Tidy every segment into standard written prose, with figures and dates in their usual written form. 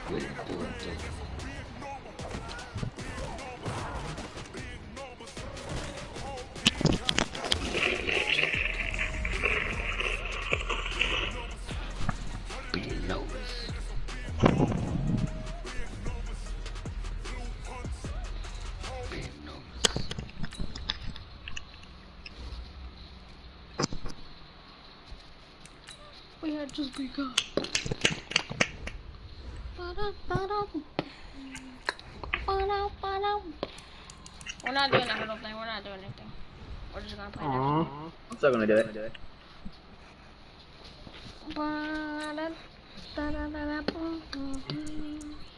Waiting for it to. Being nervous. We had just begun. We're not doing that little thing. We're not doing anything. We're just gonna play that. I'm still gonna do it.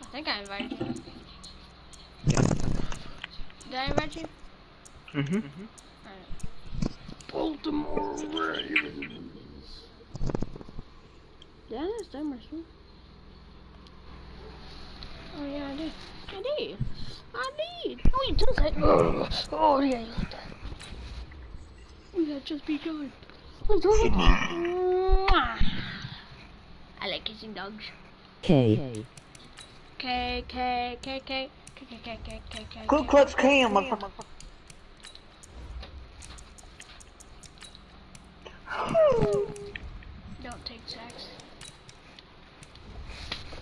I think I invited you. Yeah. Did I invite you? Alright. Baltimore Ravens. Yeah, that's dumb, right? Oh yeah, I did. I did. Oh, you just said. Oh yeah, you like that. We had just begun. I like kissing dogs. K. Ku Klux Klan, motherfucker. Don't take sex.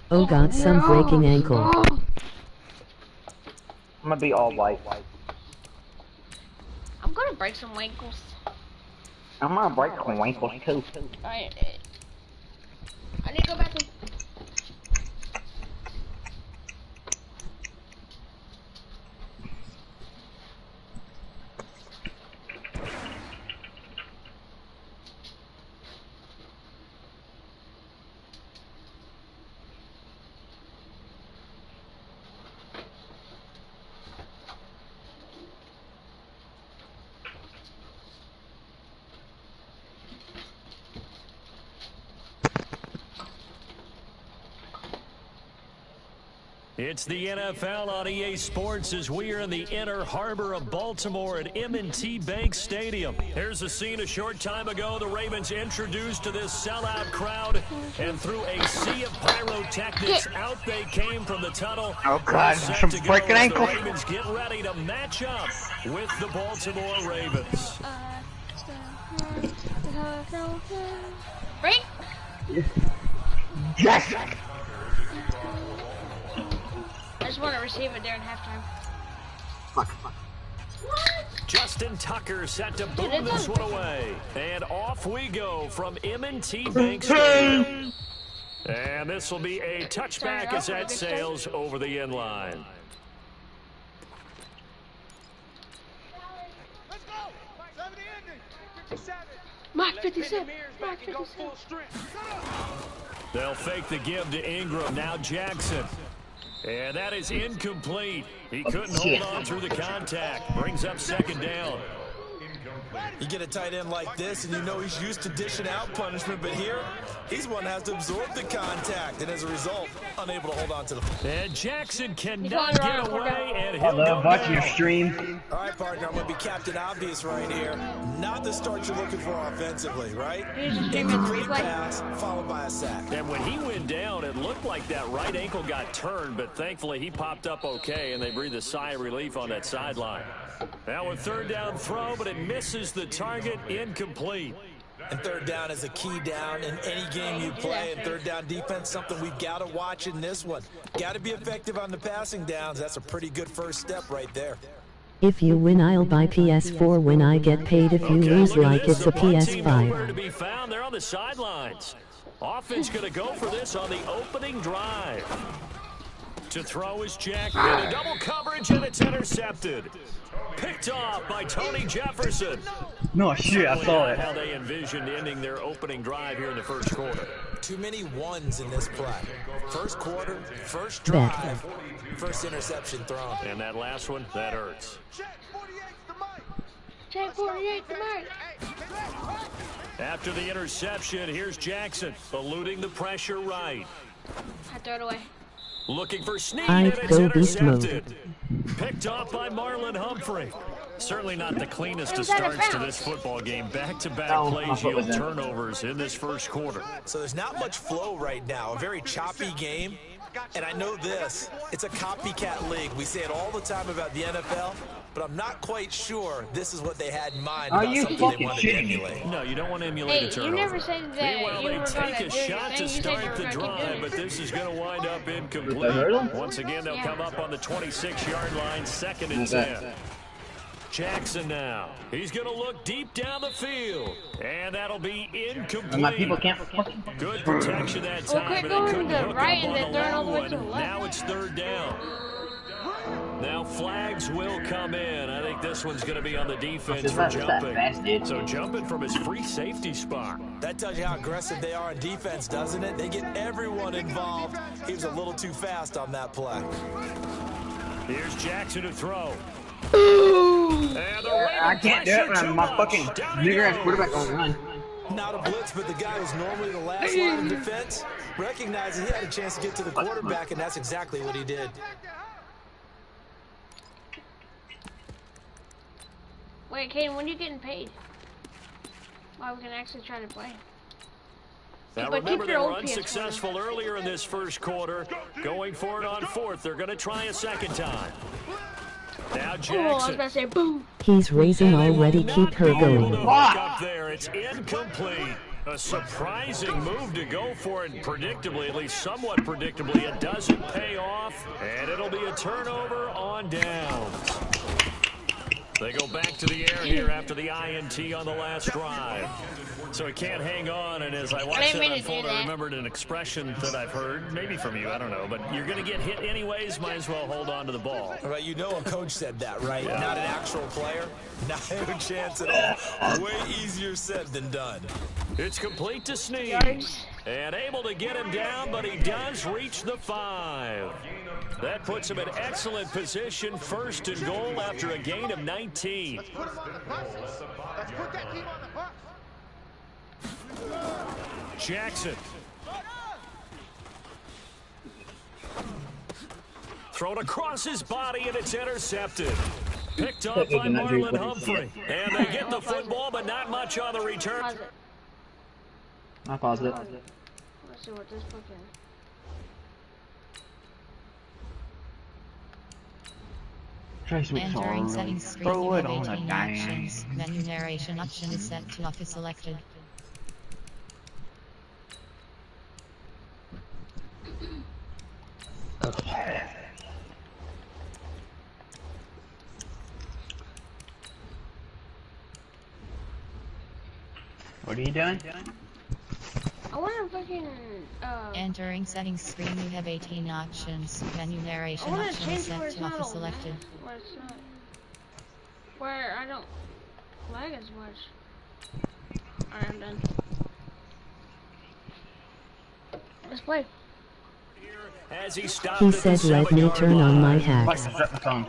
Oh god, some breaking ankle. I'm gonna be all white. I'm gonna break some ankles. I'm gonna break some ankles too. Alright. I need to go back to. It's the NFL on EA Sports as we are in the inner harbor of Baltimore at M&T Bank Stadium. Here's a scene a short time ago. The Ravens introduced to this sellout crowd, and through a sea of pyrotechnics, out they came from the tunnel. Oh God, some breaking ankles. The Ravens get ready to match up with the Baltimore Ravens. Break. Yes. I just want to receive it during halftime. Fuck. Justin Tucker set to boom this one away. And off we go from M&T Bank Stadium. And this will be a touchback as that sails over the end line. Let's go! 70 ending. 57. Mark 57. Mark 57. They'll fake the give to Ingram. Now Jackson. And that is incomplete. He couldn't hold on through the contact. Brings up second down. You get a tight end like this, and you know he's used to dishing out punishment, but here, he's one that has to absorb the contact, and as a result, unable to hold on to the... And Jackson cannot get away, and I he'll love go watching your down. stream. All right, partner, I'm going to be Captain Obvious right here. Not the start you're looking for offensively, right? Incomplete pass, followed by a sack. And when he went down, it looked like that right ankle got turned, but thankfully he popped up okay, and they breathed a sigh of relief on that sideline. Now a third down throw, but it misses the target, incomplete. And third down is a key down in any game you play, and third down defense, something we've got to watch in this one. Got to be effective on the passing downs. That's a pretty good first step right there. If you win, I'll buy PS4 when I get paid. If you lose, like it's a Nowhere to PS5. be found. They're on the sidelines. Offense going to go for this on the opening drive. To throw is Jack into double coverage, and it's intercepted. Picked off by Tony Jefferson. No shit, I saw it. How they envisioned ending their opening drive here in the first quarter. Too many ones in this play. First quarter, first drive, first interception thrown. And that last one, that hurts. Check 48 to Mike. After the interception, here's Jackson, eluding the pressure right. I throw it away. Looking for Snead, I'd and it's go beast mode. intercepted. Picked off by Marlon Humphrey. Certainly not the cleanest of It was out of starts to bounds. this football game. Back-to-back Oh, plays I thought it was yield in. turnovers in this first quarter. So there's not much flow right now. A very choppy game. And I know this, it's a copycat league. We say it all the time about the NFL, but I'm not quite sure this is what they had in mind Are about you something they fucking wanted to shitting me? emulate. No, you don't want to emulate a Hey, turnover. you never said that Meanwhile, you they were take gonna a do your shot thing. to You said start you were the gonna keep drive, doing but it. this is going to wind up With the incomplete. hurdle? Once again, they'll Yeah. come up on the 26-yard line, 2nd and What's 10. that? Jackson now. He's going to look deep down the field. And that'll be And my people incomplete. can't. Good protection that Well, time, quit but they going couldn't to the hook right up and on then the throwing all long the way to the one. left. Now it's 3rd down. Now flags will come in. I think this one's going to be on the defense It's for not that jumping. fast, dude. So jumping from his free safety spot. That tells you how aggressive they are on defense, doesn't it? They get everyone involved. He was a little too fast on that play. Here's Jackson to throw. I can't do it when my fucking bigger ass quarterback on run. Not a blitz, but the guy who's normally the last line of defense recognizes he had a chance to get to the quarterback, and that's exactly what he did. Wait, Caden, when are you getting paid? Well, we can actually try to play. Now But remember, keep they your were old PS4. unsuccessful earlier in this first quarter. Going for it on 4th. They're going to try a second time. Now Oh, I was Jackson. about to say boom. He's raising already, Not keep her be able to going. hook up there. It's incomplete. A surprising move to go for it, predictably, at least somewhat predictably. It doesn't pay off, and it'll be a turnover on downs. They go back to the air here after the INT on the last drive. So he can't hang on, and as I watched that unfold, I remembered an expression that I've heard, maybe from you, I don't know, but you're going to get hit anyways, might as well hold on to the ball. Right, you know a coach said that, right? Yeah. Not an actual player. Not a chance at all. Way easier said than done. It's complete to Snead. And able to get him down, but he does reach the 5. That puts him in excellent position, 1st and goal after a gain of 19. Let's put him on the bus. Let's put that team on the bus. Jackson. Thrown across his body, and it's intercepted. Picked off by Marlon Humphrey. And they get the football, but not much on the return. Pause it. I paused it. Let's see what this book is. Try switch Entering settings screen, Throw you it have on a 18 dime. actions. Menu narration option is set to off is selected. What are you doing? I want to fucking, Entering settings screen, you have 18 options. Menu I narration want to option is change where set it's to off not is all selected. where it's not. Where I don't lag as much. Alright, I'm done. Let's play. As he stopped He at the said let me 7-yard turn on my line. hacks. Drop the phone.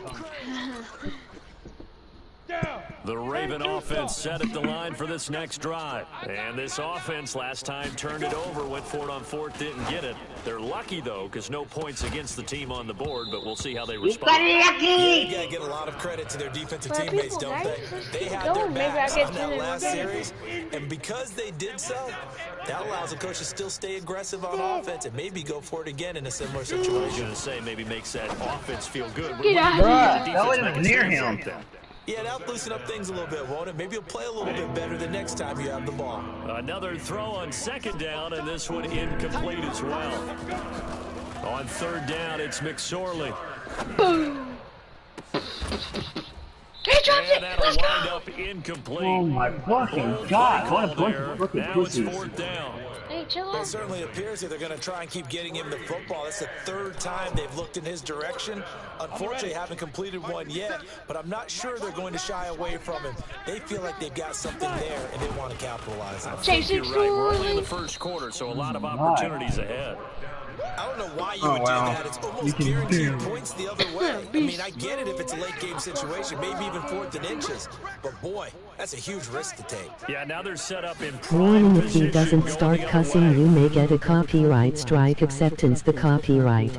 The Raven offense set at the line for this next drive. And this offense last time turned it over, went for it on 4th, didn't get it. They're lucky, though, because no points against the team on the board, but we'll see how they respond. Yeah, you gotta give a lot of credit to their defensive But teammates, people, don't guys, they? just They keep had their going. Maybe I backs get on 10 that in last one series, and because they did so, that allows the coach to still stay aggressive on offense and maybe go for it again in a similar I was situation. going to say maybe makes that offense feel good. Get out of Bruh, here. that wasn't near him. Yeah, that'll loosen up things a little bit, won't it? Maybe you'll play a little bit better the next time you have the ball. Another throw on 2nd down, and this one incomplete as well. On 3rd down, it's McSorley. Boom. He drops And it. that'll Let's wind go. up incomplete. Oh my fucking Bold god, play what a call bunch there. of fucking Now it's pussies. 4th down. Hey, chill Well, it out. certainly appears that they're going to try and keep getting him the football. That's the 3rd time they've looked in his direction. Unfortunately, haven't completed one yet, but I'm not sure they're going to shy away from him. They feel like they've got something there, and they want to capitalize on it. Chase You're it right. We're only in the slowly. first quarter, so a lot of opportunities ahead. I don't know why you Oh, would wow. do that. It's You almost can guaranteed do. points the other way. I mean, I get it if it's a late game situation, maybe even 4th and inches. But boy, that's a huge risk to take. Yeah, now they're set up in prime Warning, if he position doesn't going start the other cussing, way. you may get a copyright strike. Acceptance the copyright.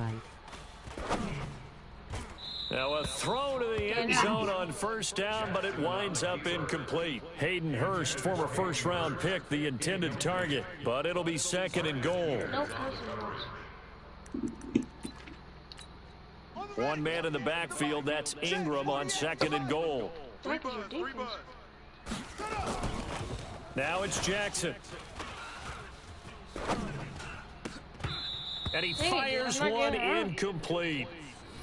Now a throw to the end zone on 1st down, but it winds up incomplete. Hayden Hurst, former 1st-round pick, the intended target, but it'll be 2nd and goal. No cussing words. One man in the backfield. That's Ingram on 2nd and goal. Thank you, defense. Now it's Jackson. And he fires one incomplete.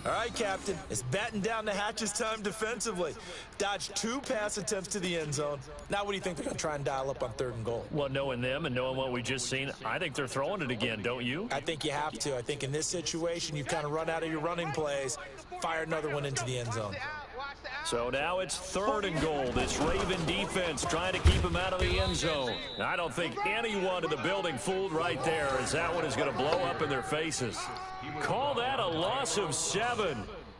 All right, Captain. It's batten down the hatches time defensively. Dodged 2 pass attempts to the end zone. Now what do you think they're going to try and dial up on 3rd and goal? Well, knowing them and knowing what we just seen, I think they're throwing it again, don't you? I think you have to. I think in this situation, you've kind of run out of your running plays. Fire another one into the end zone. So now it's 3rd and goal. This Raven defense trying to keep him out of the end zone. I don't think anyone in the building fooled right there, as that one is going to blow up in their faces. Call that a loss of 7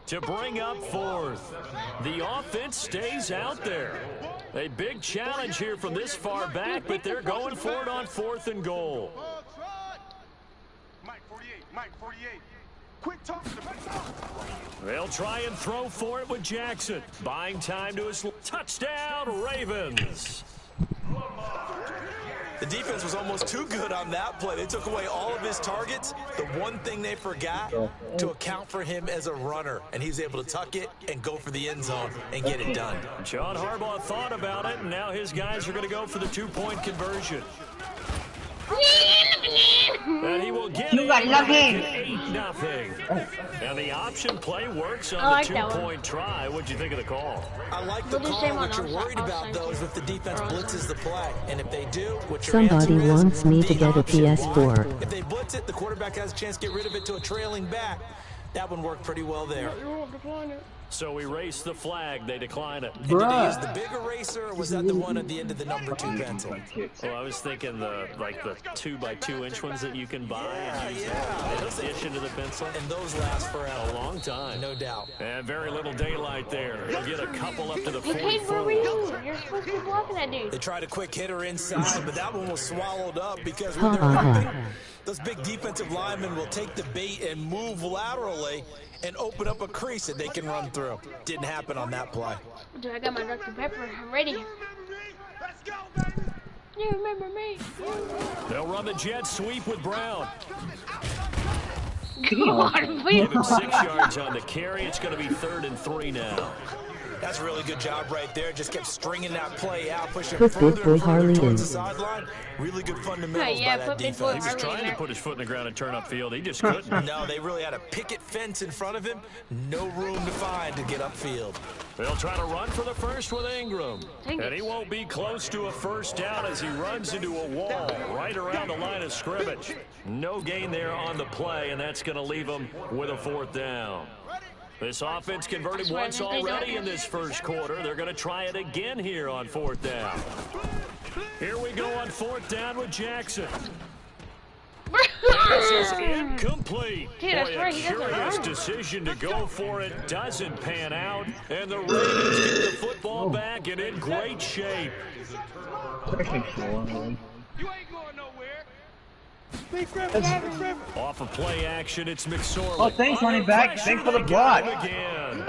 to bring up 4th. The offense stays out there. A big challenge here from this far back, but they're going for it on 4th and goal. Mike 48, Mike 48. Quick talk to the They'll try and throw for it with Jackson. Buying time to his touchdown, Ravens. The defense was almost too good on that play. They took away all of his targets. The one thing they forgot, to account for him as a runner. And he's able to tuck it and go for the end zone and get it done. John Harbaugh thought about it, and now his guys are going to go for the 2-point conversion. And he will get it. 8-0. And the option play works on the 2-point try. What'd you think of the call? I like the call. What you're worried about, though, is if the defense blitzes the play. And if they do, what your Somebody answer is, wants me to get a PS4. If they blitz it, the quarterback has a chance to get rid of it to a trailing back. That one worked pretty well there. So we race the flag. They decline it. And did they use the big eraser, or was that the one at the end of the number 2 pencil? Well, I was thinking the 2x2-inch ones that you can buy and use in addition to the pencil. And those last for a long time. No doubt. And very little daylight there. He'll get a couple up to the 44. Kate, what were you doing? You're supposed to be blocking that dude. They tried a quick hitter inside, but that one was swallowed up because when they're moving, those big defensive linemen will take the bait and move laterally and open up a crease that they can run through. Didn't happen on that play. Dude, I got my Dr. Pepper. I'm ready. Let's go, baby. You remember me? They'll run the jet sweep with Brown. Come on, Give him 6 yards on the carry. It's going to be 3rd and 3 now. That's a really good job right there. Just kept stringing that play out, pushing Put further Big Boy and further Harley towards in. the sideline. Really good fundamentals Yeah, by that put Big Boy defense. He was Harley trying to put his foot in the ground and turn upfield. He just couldn't. No, they really had a picket fence in front of him. No room to find to get upfield. They'll try to run for the first with Ingram. And he won't be close to a first down as he runs into a wall right around the line of scrimmage. No gain there on the play, and that's going to leave him with a 4th down. This offense converted once already in this first quarter. They're going to try it again here on 4th down. Here we go on 4th down with Jackson. This is incomplete. Dude, I Boy, swear a he doesn't curious run. decision to go for it doesn't pan out, and the Ravens get the football back and in great shape. I think so. You ain't going nowhere. Off of play action, it's McSorley. Oh, thanks, running back. Thanks for the block. Again.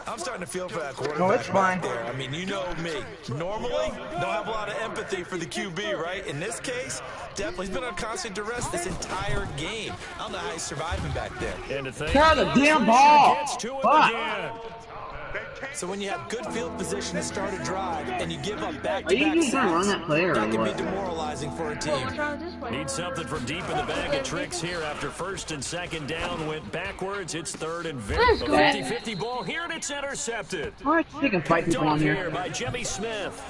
I'm starting to feel for that quarterback No, it's fine. back there. I mean, you know me. Normally, don't have a lot of empathy for the QB, right? In this case, definitely. He's been on constant duress this entire game. I don't know how he's surviving back there. And to think, Carry the damn ball. gets to it Fuck. again. So when you have good field position to start a drive and you give up Are you back-to-back just gonna run sacks, that play or that can be what? demoralizing for a What's team. wrong with this play? Need something from deep in the bag of tricks here after 1st and 2nd down went backwards. It's 3rd and very. Let's A go. 50-50 ball here, and it's intercepted. Alright, you can fight Picked people on off here here. by Jimmy Smith.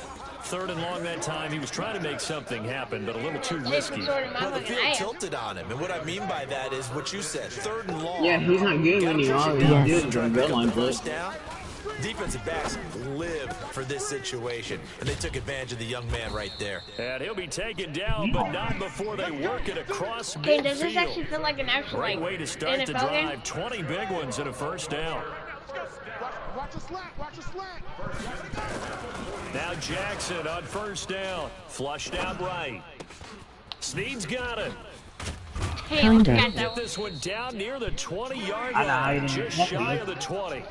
3rd and long that time. He was trying to make something happen, but a little too risky. Well, the field tilted on him, and what I mean by that is what you said, 3rd and long. Yeah, he's not getting any Gotta push yards. it down, He's doing try to the pick red up line the play. first down. Defensive backs live for this situation, and they took advantage of the young man right there. And he'll be taken down, but not before they work it across Okay, does this actually midfield. feel like an actual Great like way to start the NFL game? drive. 20 big ones and a first down. Watch the slack, watch the slack. Now Jackson on 1st down. Flushed out right. Snead's got it. Hey, I got Get that one. this one down near the 20-yard I know, line. he didn't Just have shy to. of the 20.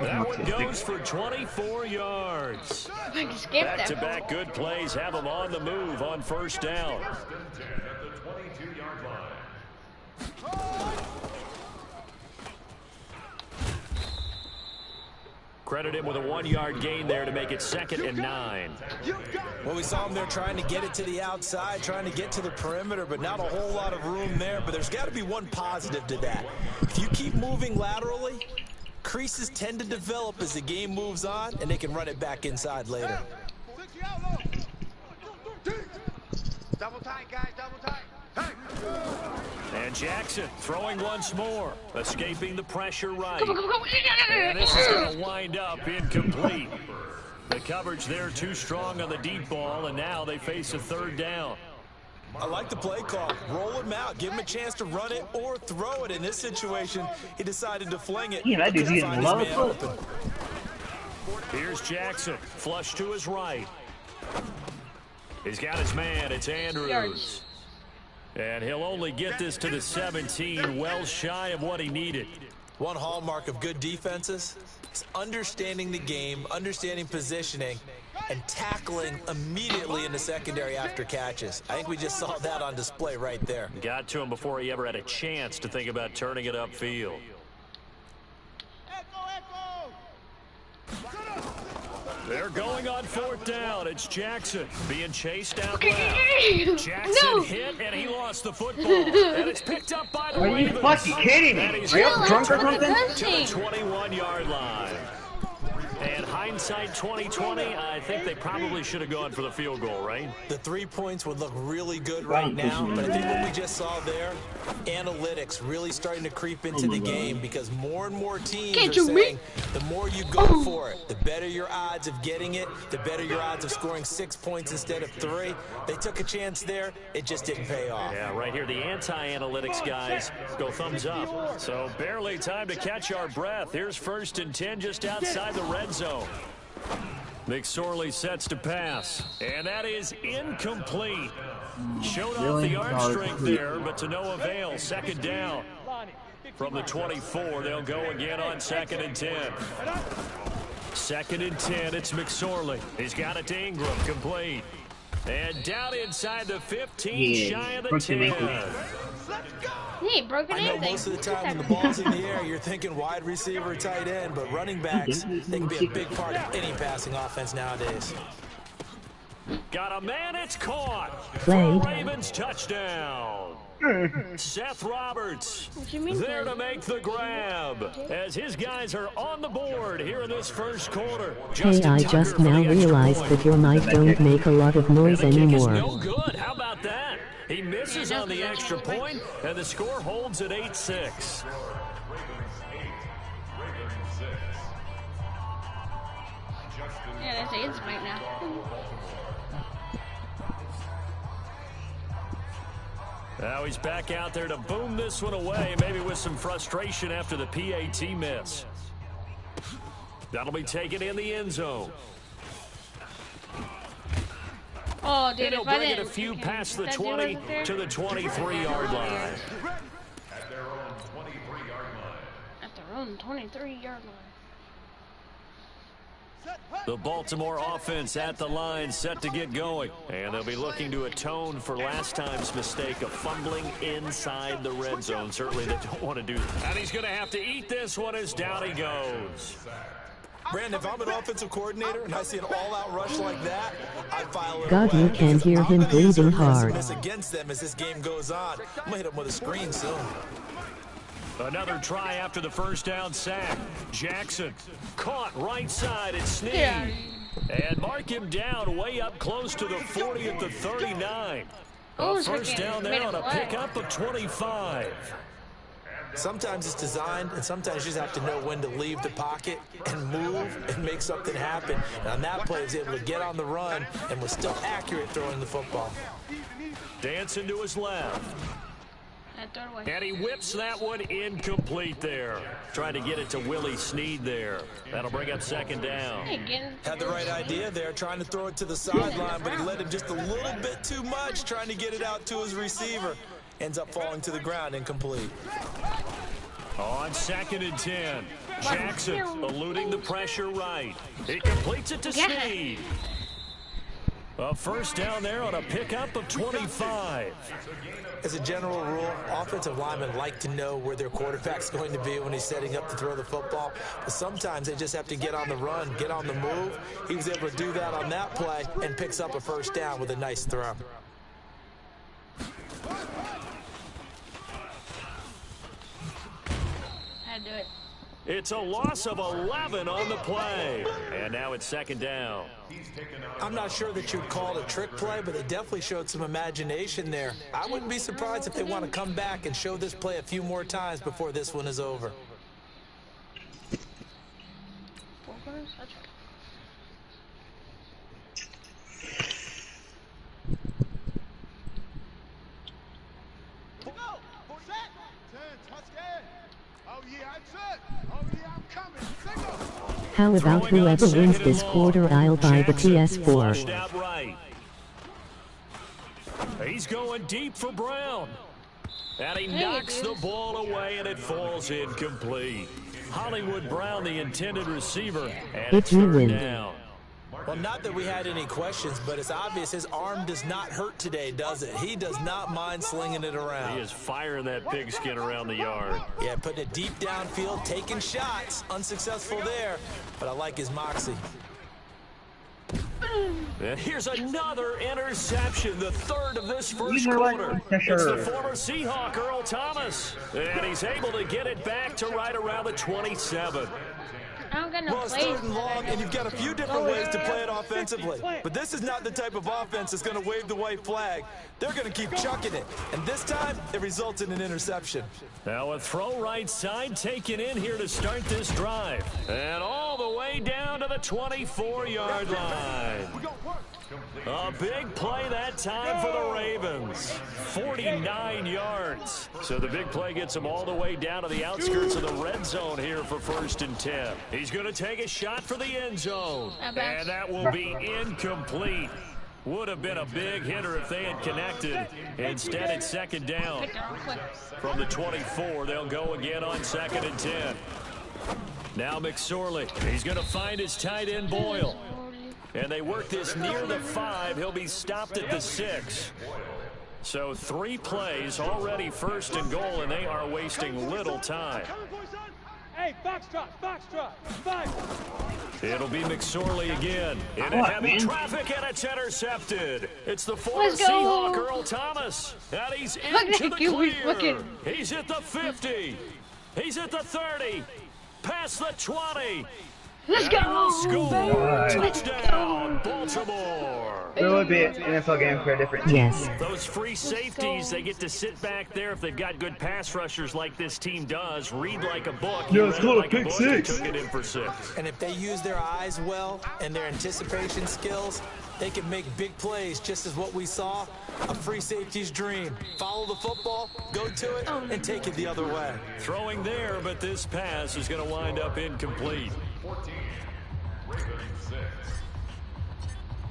That one goes for 24 yards. I can skip that. Back-to-back good plays have them on the move on 1st down. Credit him with a 1-yard gain there to make it 2nd and 9. Well, we saw him there trying to get it to the outside, trying to get to the perimeter, but not a whole lot of room there. But there's got to be one positive to that. If you keep moving laterally, creases tend to develop as the game moves on, and they can run it back inside later. Double tight, guys, double tight. And Jackson throwing once more, escaping the pressure right. Go, go, go, go. And this is going to wind up incomplete. The coverage there too strong on the deep ball, and now they face a 3rd down. I like the play call. Roll him out. Give him a chance to run it or throw it. In this situation, he decided to fling it. Yeah, that dude's Couldn't getting find his low man foot. open. Here's Jackson, flush to his right. He's got his man, it's Andrews. And he'll only get this to the 17, well shy of what he needed. One hallmark of good defenses is understanding the game, understanding positioning, and tackling immediately in the secondary after catches. I think we just saw that on display right there. Got to him before he ever had a chance to think about turning it upfield. They're going on 4th down. It's Jackson being chased out left. Jackson hit, and he lost the football. And it's picked up by the Are you Ravens. fucking kidding me? And he's Are you got drunk or to something? the 21-yard line. And hindsight 2020, I think they probably should have gone for the field goal, right? The 3 points would look really good right now, but I think what we just saw there, analytics really starting to creep into the game because more and more teams are saying the more you go for it, the better your odds of getting it, the better your odds of scoring 6 points instead of 3. They took a chance there. It just didn't pay off. Yeah, right here, the anti-analytics guys go thumbs up. So barely time to catch our breath. Here's 1st and 10 just outside the red zone. McSorley sets to pass, and that is incomplete. Showed off the arm strength there, but to no avail. 2nd down. From the 24, they'll go again on 2nd and 10. 2nd and 10, it's McSorley. He's got it to Ingram, complete. And down inside the 15, shy of the 10. He ain't broken I know anything. most of the time when the ball's in the air, you're thinking wide receiver, tight end, but running backs, they can be a big part of any passing offense nowadays. Got a man, it's caught. Played. Ravens touchdown. Seth Roberts there to make the grab as his guys are on the board here in this 1st quarter. Hey, I just now realized that your mic don't make a lot of noise anymore. No good. How about that? He misses on the extra point, and the score holds at 8-6. Yeah, that's it. It's right now. Now he's back out there to boom this one away, maybe with some frustration after the PAT miss. That'll be taken in the end zone. Oh, dude, And he'll if I bring it didn't a few freaking- past the that dude 20 wasn't there, to the 23-yard line. at their own 23-yard line. The Baltimore offense at the line, set to get going. And they'll be looking to atone for last time's mistake of fumbling inside the red zone. Certainly they don't want to do that. And he's going to have to eat this one as down he goes. Brandon, if I'm an offensive coordinator and I see an all-out rush like that, I'd file it God, away. you can hear him breathing hard. Miss against them as this game goes on. I'm going to hit him with a screen soon. Another try after the 1st down sack. Jackson caught right side at Snead. Yeah. And mark him down way up close to the 40 at the 39. Oh, A 1st down made there a on a play. pickup of 25. Sometimes it's designed, and sometimes you just have to know when to leave the pocket and move and make something happen. And on that play, he was able to get on the run and was still accurate throwing the football. Dancing to his left. And he whips that one incomplete there. Trying to get it to Willie Snead there. That'll bring up 2nd down. Had the right idea there, trying to throw it to the sideline, but he led him just a little bit too much, trying to get it out to his receiver. Ends up falling to the ground, incomplete. On 2nd and 10. Jackson eluding the pressure right. He completes it to Snead. A first down there on a pickup of 25. As a general rule, offensive linemen like to know where their quarterback's going to be when he's setting up to throw the football. But sometimes they just have to get on the run, get on the move. He was able to do that on that play and picks up a first down with a nice throw. Had to do it. It's a loss of 11 on the play. And now it's second down. I'm not sure that you'd call it a trick play, but they definitely showed some imagination there. I wouldn't be surprised if they want to come back and show this play a few more times before this one is over. 4 quarters? That's How about whoever wins this quarter, I'll buy the PS4. Out right. He's going deep for Brown. And he knocks the ball away, and it falls incomplete. Hollywood Brown, the intended receiver, and it's third down. Well, not that we had any questions, but it's obvious his arm does not hurt today, does it? He does not mind slinging it around. He is firing that pigskin around the yard. Yeah, putting it deep downfield, taking shots. Unsuccessful there, but I like his moxie. And here's another interception, the third of this first quarter. It's the former Seahawk, Earl Thomas. And he's able to get it back to right around the 27. I don't got no Well, it's plays. third and long, and you've got a few different ways to play it offensively. But this is not the type of offense that's going to wave the white flag. They're going to keep chucking it. And this time, it results in an interception. Now a throw right side taken in here to start this drive. And all the way down to the 24-yard line. A big play that time for the Ravens. 49 yards. So the big play gets him all the way down to the outskirts of the red zone here for 1st and 10. He's going to take a shot for the end zone. And that will be incomplete. Would have been a big hitter if they had connected. Instead, it's second down. From the 24, they'll go again on 2nd and 10. Now McSorley. He's going to find his tight end Boyle. And they work this near the 5. He'll be stopped at the 6. So 3 plays, already 1st and goal, and they are wasting little time. Hey, foxtrot, foxtrot, 5. It'll be McSorley again. In a heavy traffic, and it's intercepted. It's the former Let's go. Seahawk, Earl Thomas. And he's into the clear. He's at the 50. He's at the 30. Past the 20. Let's go! Score! Touchdown, Baltimore! It would be an NFL game for a different team. Yes. Those free safeties, they get to sit back there if they've got good pass rushers like this team does. Read like a book. Yeah, it's called a pick six. six. Took it in for 6. And if they use their eyes well and their anticipation skills, they can make big plays, just as what we saw. A free safety's dream. Follow the football, go to it, and take it the other way. Throwing there, but this pass is going to wind up incomplete.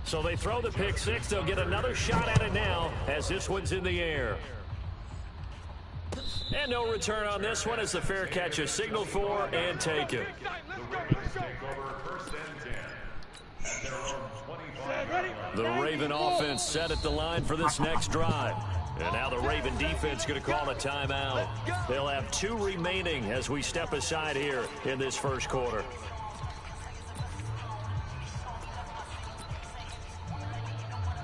So they throw the pick 6. They'll get another shot at it now as this one's in the air. And no return on this one as the fair catch is signaled for and taken. The Raven offense set at the line for this next drive. And now the Raven defense going to call a timeout. They'll have 2 remaining as we step aside here in this first quarter.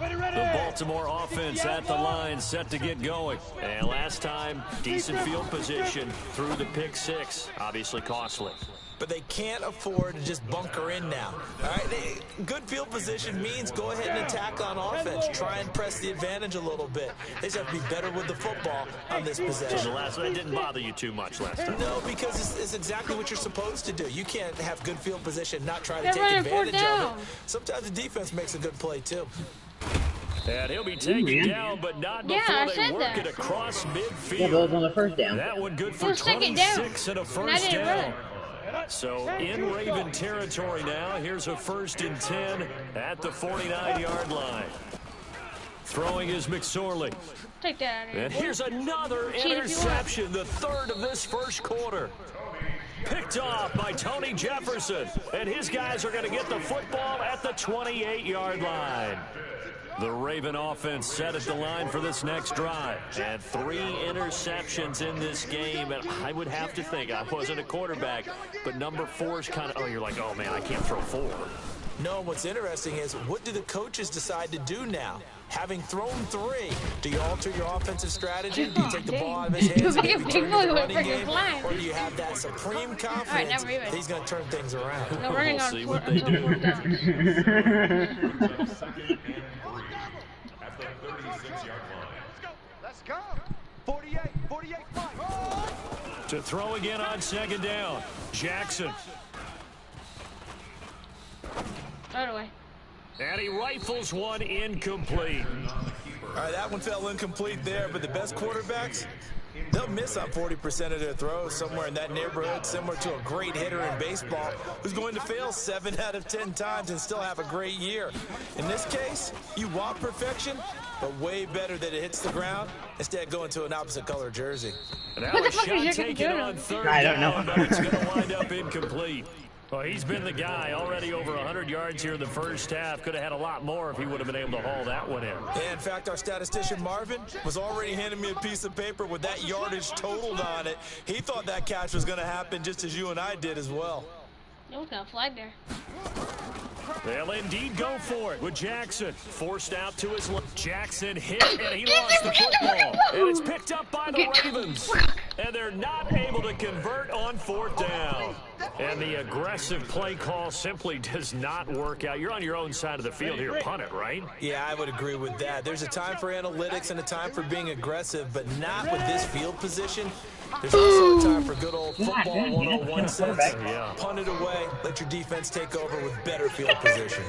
The Baltimore offense at the line, set to get going. And last time, decent field position through the pick 6. Obviously costly. But they can't afford to just bunker in now. All right, good field position means go ahead and attack on offense. Try and press the advantage a little bit. They just have to be better with the football on this possession. So the last one didn't bother you too much last time. No, because it's exactly what you're supposed to do. You can't have good field position, not try to take advantage of it. Sometimes the defense makes a good play too. And he'll be taken down, but not before they work it across midfield. Yeah, that was on the first down. That one good for 26 and a first down. So in Raven territory now, here's a 1st and 10 at the 49-yard line. Throwing is McSorley. Take that out of here. And here's another interception, the 3rd of this first quarter. Picked off by Tony Jefferson. And his guys are going to get the football at the 28-yard line. The Raven offense set at the line for this next drive. And 3 interceptions in this game. And I would have to think, I wasn't a quarterback, but number 4 is kind of, oh, you're like, oh, man, I can't throw 4. No, what's interesting is, what do the coaches decide to do now? Having thrown 3, do you alter your offensive strategy? Do you take the ball out of his hands and maybe turn to the running game? Or do you have that supreme confidence that he's going to turn things around? No running on see 4 what they until 4 downs. Let's go. 48, 5. To throw again on 2nd down. Jackson. Right away. And he rifles one incomplete. All right, that one fell incomplete there, but the best quarterbacks, they'll miss on 40% of their throws, somewhere in that neighborhood, similar to a great hitter in baseball who's going to fail 7 out of 10 times and still have a great year. In this case, you want perfection, but way better that it hits the ground instead of going to an opposite color jersey. Now What the a fuck is shot your taken computer? on 3rd I don't know. down, but it's going to wind up incomplete. Well, he's been the guy, already over 100 yards here in the first half. Could have had a lot more if he would have been able to haul that one in. In fact, our statistician Marvin was already handing me a piece of paper with that yardage totaled on it. He thought that catch was going to happen just as you and I did as well. It was going to flag there. They'll indeed go for it with Jackson. Forced out to his left. Jackson hit, and he lost the football. And it's picked up by the Ravens. And they're not able to convert on 4th down. And the aggressive play call simply does not work out. You're on your own side of the field here. Punt it, right? Yeah, I would agree with that. There's a time for analytics and a time for being aggressive, but not with this field position. There's also a time for good old football 101 sense. Yeah. Punt it away, let your defense take over with better field position.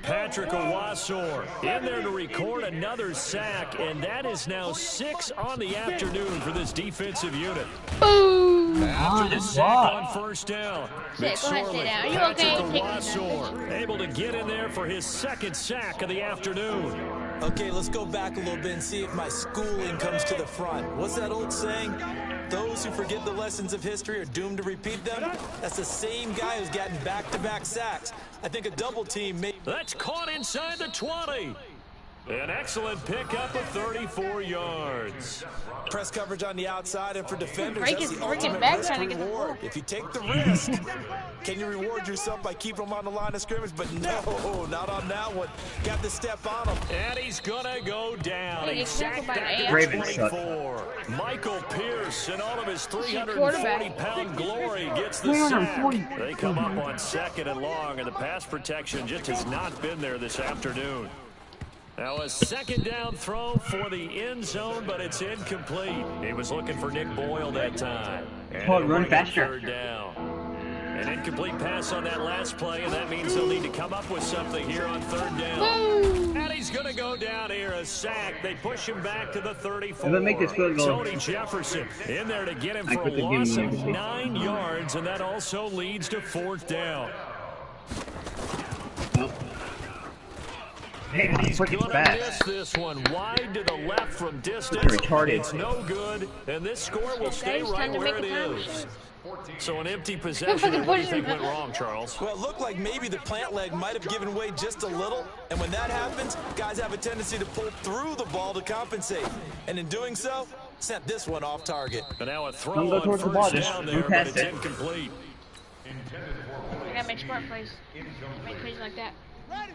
Patrick Owasor in there to record another sack, and that is now 6 on the afternoon for this defensive unit. Boom! After the sack on 1st down, Sit, go ahead, sit down. Are you okay? Patrick Take this Owasor able to get in there for his 2nd sack of the afternoon. Okay, let's go back a little bit and see if my schooling comes to the front. What's that old saying? Those who forget the lessons of history are doomed to repeat them. That's the same guy who's gotten back-to-back sacks. I think a double team may... That's caught inside the 20. An excellent pickup of 34 yards. Press coverage on the outside, and for defenders, Break that's it- the break it ultimate back, risk trying to get the reward. ball. If you take the risk, can you reward yourself by keeping them on the line of scrimmage? But no, not on that one. Got to step on them. And he's gonna go down. Hey, He's it's tackled sacked by at an the Ravens suck. 24. Michael Pierce and all of his quarterback. 340-pound glory gets the sack. They come up on 2nd and long, and the pass protection just has not been there this afternoon. Now a 2nd down throw for the end zone, but it's incomplete. He was looking for Nick Boyle that time. And Paul, it'll run bring up faster. 3rd down. An incomplete pass on that last play, and that means they'll need to come up with something here on 3rd down. Boom! And he's going to go down here, a sack. They push him back to the 34. If they make this field goal- Tony Jefferson in there to get him I for a quit the game loss of immediately. 9 yards, and that also leads to 4th down. Hey, And he's freaking gonna fast. miss this one wide to the left from distance. Freaking retarded. It's no good, and this score will stay Guys, right time to where make it a time is. machine. So an empty possession. And what do you think went wrong, Charles? Well, it looked like maybe the plant leg might have given way just a little, and when that happens, guys have a tendency to pull through the ball to compensate. And in doing so, sent this one off target. And now a throw Don't go on towards the 1st ball, just down move there, but past it's it. incomplete. I gotta make smart plays. Make plays like that.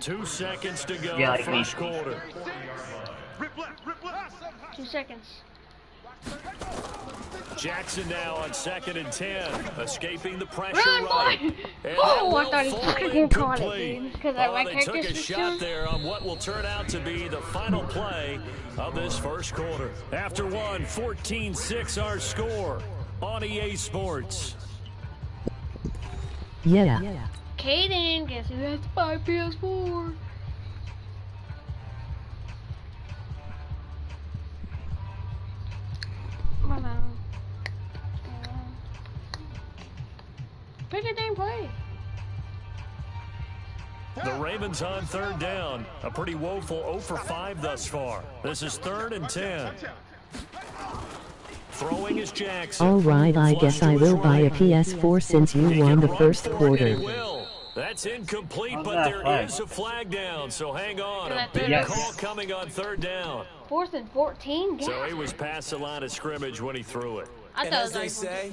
2 seconds to go, Yeah, like first me. quarter. 2 seconds. Jackson now on 2nd and 10, escaping the pressure Run, right. boy! And Oh, that I will thought he fall fucking caught it, incomplete. dude. Because Oh, my they took character's a so shot soon. there on what will turn out to be the final play of this first quarter. After one, 14-6 our score on EA Sports. Yeah. Caden, guess who has to buy PS4? Come on. Pick a damn play. The Ravens on 3rd down. A pretty woeful 0 for 5 thus far. This is 3rd and 10. Throwing is Jackson. Alright, I guess I will buy a PS4 since you won the first quarter. That's incomplete, but there is a flag down, so hang on. A big call coming on third down. 4th and 14? So he was past the line of scrimmage when he threw it. And as they say,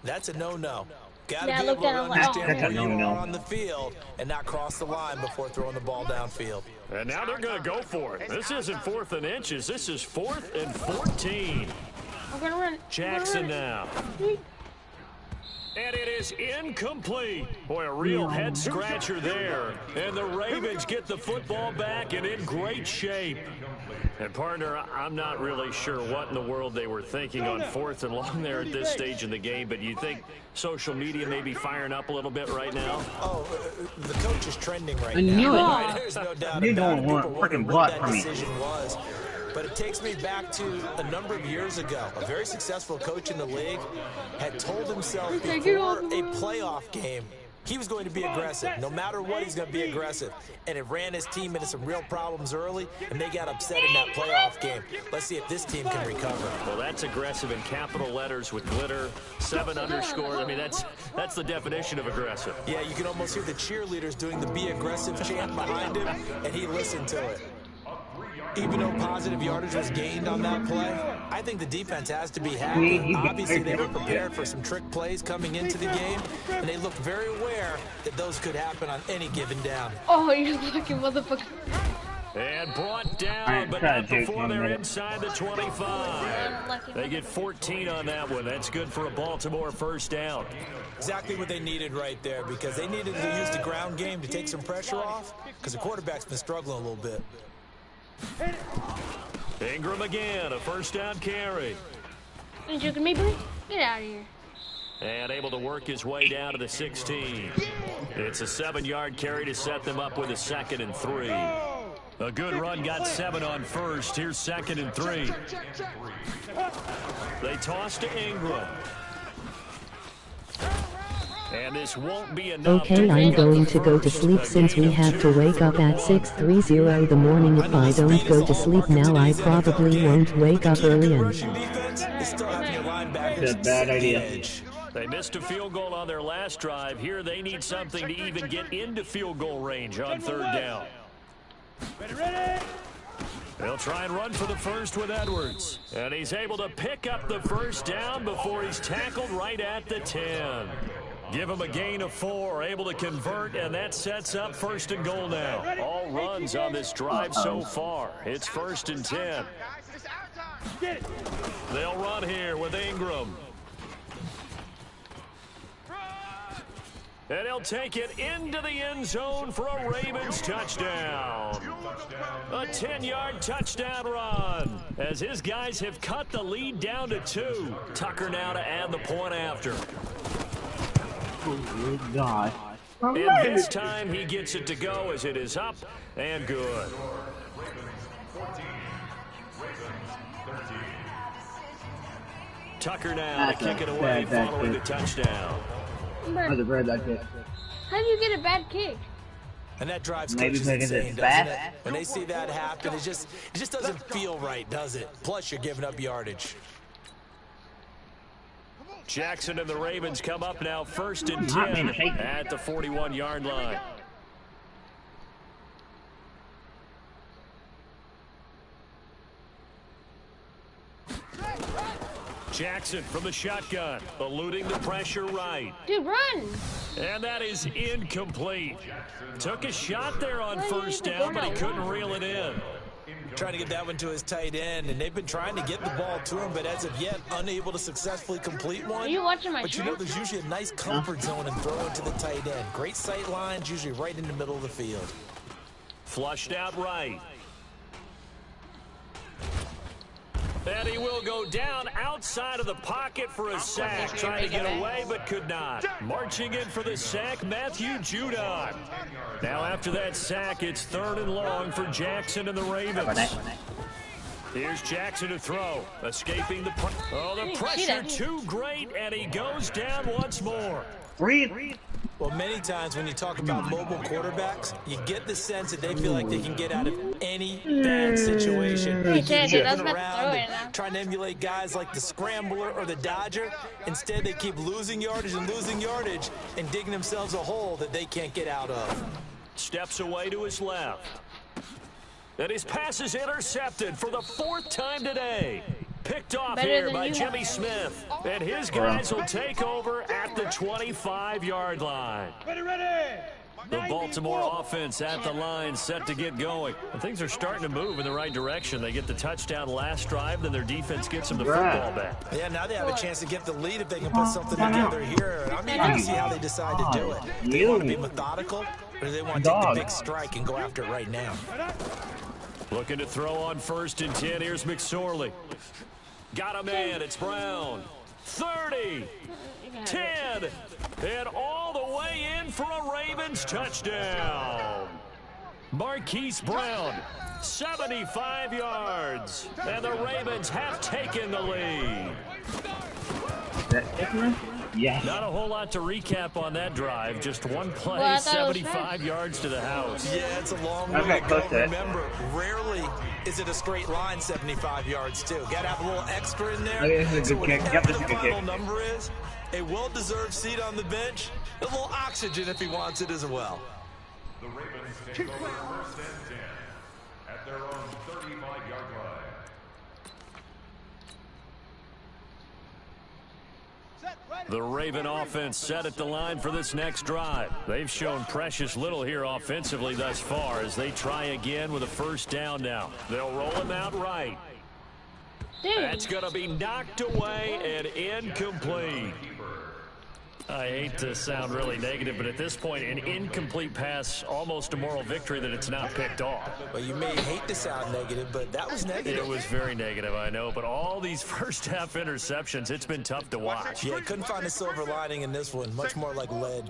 that's a no-no. Got to Yeah, be look able to down, like, understand oh. where you are on the field and not cross the line before throwing the ball downfield. And now they're going to go for it. This isn't 4th and inches. This is 4th and 14. I'm going to run it. Jackson now. And it is incomplete. Boy, a real head scratcher there. And the Ravens get the football back and in great shape. And partner, I'm not really sure what in the world they were thinking on 4th and long there at this stage in the game, but you think social media may be firing up a little bit right now? Oh, the coach is trending right I knew now. it. There's no doubt You about don't it. want People freaking wondering blood what from that me. decision was. But it takes me back to a number of years ago. A very successful coach in the league had told himself before a playoff game he was going to be aggressive. No matter what, he's going to be aggressive. And it ran his team into some real problems early, and they got upset in that playoff game. Let's see if this team can recover. Well, that's aggressive in capital letters with glitter, 7 underscore. I mean, that's the definition of aggressive. Yeah, you can almost hear the cheerleaders doing the be aggressive chant behind him, and he listened to it. Even though positive yardage was gained on that play, I think the defense has to be happy. Obviously, they were prepared for some trick plays coming into the game, and they looked very aware that those could happen on any given down. Oh, you fucking motherfucker. And brought down, but not before they're inside the 25. They get 14 on that one. That's good for a Baltimore first down. Exactly what they needed right there, because they needed to use the ground game to take some pressure off, because the quarterback's been struggling a little bit. Ingram again, a first down carry. You joking me, boy? Get out of here. And able to work his way down to the 16. It's a 7-yard carry to set them up with a 2nd and 3. A good run got 7 on first. Here's 2nd and 3. They toss to Ingram. And this won't be enough. Okay, I'm going to go to sleep since we have to wake up at 6:30 in the morning. If I don't go to sleep now, I probably won't wake up early. That's a bad idea. They missed a field goal on their last drive. Here they need something to even get into field goal range on 3rd down. Ready? They'll try and run for the first with Edwards. And he's able to pick up the first down before he's tackled right at the 10. Give him a gain of 4, able to convert, and that sets up 1st and goal now. All runs on this drive so far. It's 1st and 10. They'll run here with Ingram. And he'll take it into the end zone for a Ravens touchdown. A 10-yard touchdown run as his guys have cut the lead down to 2. Tucker now to add the point after. Oh, God. And this time he gets it to go as it is up and good. Tucker now to kick it away following the touchdown. How do you get a bad kick? And that drives Maybe coaches because insane, it's doesn't fast. it? When they see that happen, it just doesn't feel right, does it? Plus, you're giving up yardage. Jackson and the Ravens come up now 1st and 10 at the 41-yard line. Jackson from the shotgun, eluding the pressure right. Dude, run! And that is incomplete. Took a shot there on 1st down, but he couldn't reel it in. Trying to get that one to his tight end, and they've been trying to get the ball to him, but as of yet, unable to successfully complete one. Are you watching my But you know, there's usually a nice comfort zone in throwing to the tight end. Great sight lines, usually right in the middle of the field. Flushed out right. And he will go down outside of the pocket for a sack. Trying to get away, but could not. Marching in for the sack, Matthew Judon. Now after that sack, it's 3rd and long for Jackson and the Ravens. Here's Jackson to throw. Escaping the... Oh, the pressure too great, and he goes down once more. Breathe. Well, many times when you talk about mobile quarterbacks, you get the sense that they feel like they can get out of any bad situation. They keep moving around and trying to emulate guys like the Scrambler or the Dodger. Instead, they keep losing yardage and digging themselves a hole that they can't get out of. Steps away to his left. And his pass is intercepted for the 4th time today. Picked off here by Jimmy Smith. And his guys will take over at the 25-yard line. The Baltimore offense at the line, set to get going. And things are starting to move in the right direction. They get the touchdown last drive, then their defense gets them the football back. Yeah, now they have a chance to get the lead if they can put something together here. I'm eager to see how they decide to do it. Do they want to be methodical, or do they want to take the big strike and go after it right now? Looking to throw on 1st and 10. Here's McSorley. Got a man. It's Brown. 30. 10. And all the way in for a Ravens touchdown. Marquise Brown, 75 yards. And the Ravens have taken the lead. Yes. Not a whole lot to recap on that drive. Just one play, 75 yards to the house. Yeah, it's a long way to go. Remember, rarely is it a straight line 75 yards, too. Got to have a little extra in there. This is a good kick. Yep, this is a good kick. Number is a well-deserved seat on the bench, a little oxygen if he wants it as well. The Ravens take over 1st and 10 at their own 35-yard line. The Raven offense set at the line for this next drive. They've shown precious little here offensively thus far as they try again with a 1st down now. They'll roll him out right. That's going to be knocked away and incomplete. I hate to sound really negative, but at this point, an incomplete pass, almost a moral victory that it's not picked off. Well, you may hate to sound negative, but that was negative. It was very negative, I know, but all these first-half interceptions, it's been tough to watch. Yeah, couldn't find a silver lining in this one. Much more like lead.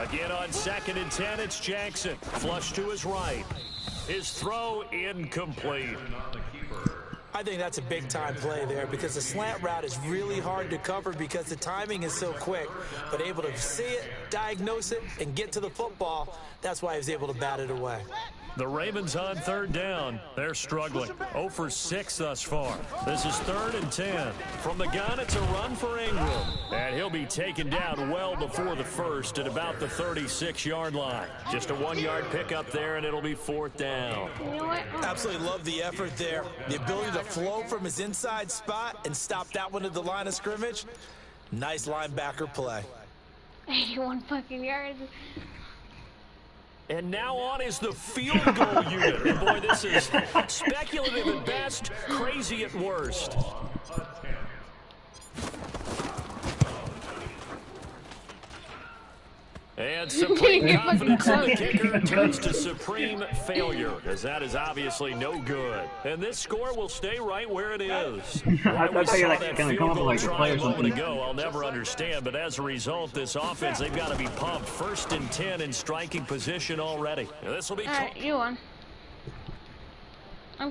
Again on 2nd and 10, it's Jackson. Flush to his right. His throw incomplete. I think that's a big-time play there because the slant route is really hard to cover because the timing is so quick. But able to see it, diagnose it, and get to the football, that's why he was able to bat it away. The Ravens on 3rd down. They're struggling. 0 for 6 thus far. This is 3rd and 10. From the gun, it's a run for Ingram. And he'll be taken down well before the 1st at about the 36-yard line. Just a 1-yard pickup there, and it'll be 4th down. Absolutely love the effort there. The ability to flow from his inside spot and stop that one at the line of scrimmage. Nice linebacker play. 81 fucking yards. And now on is the field goal unit. And boy, this is speculative at best, crazy at worst. And supreme confidence in the kicker turns to supreme failure, as that is obviously no good. And this score will stay right where it is. Why we saw that field goal try a moment ago, I'll never understand. But as a result, this offense, they've got to be pumped. 1st and 10 in striking position already. And this will be... All right, you won.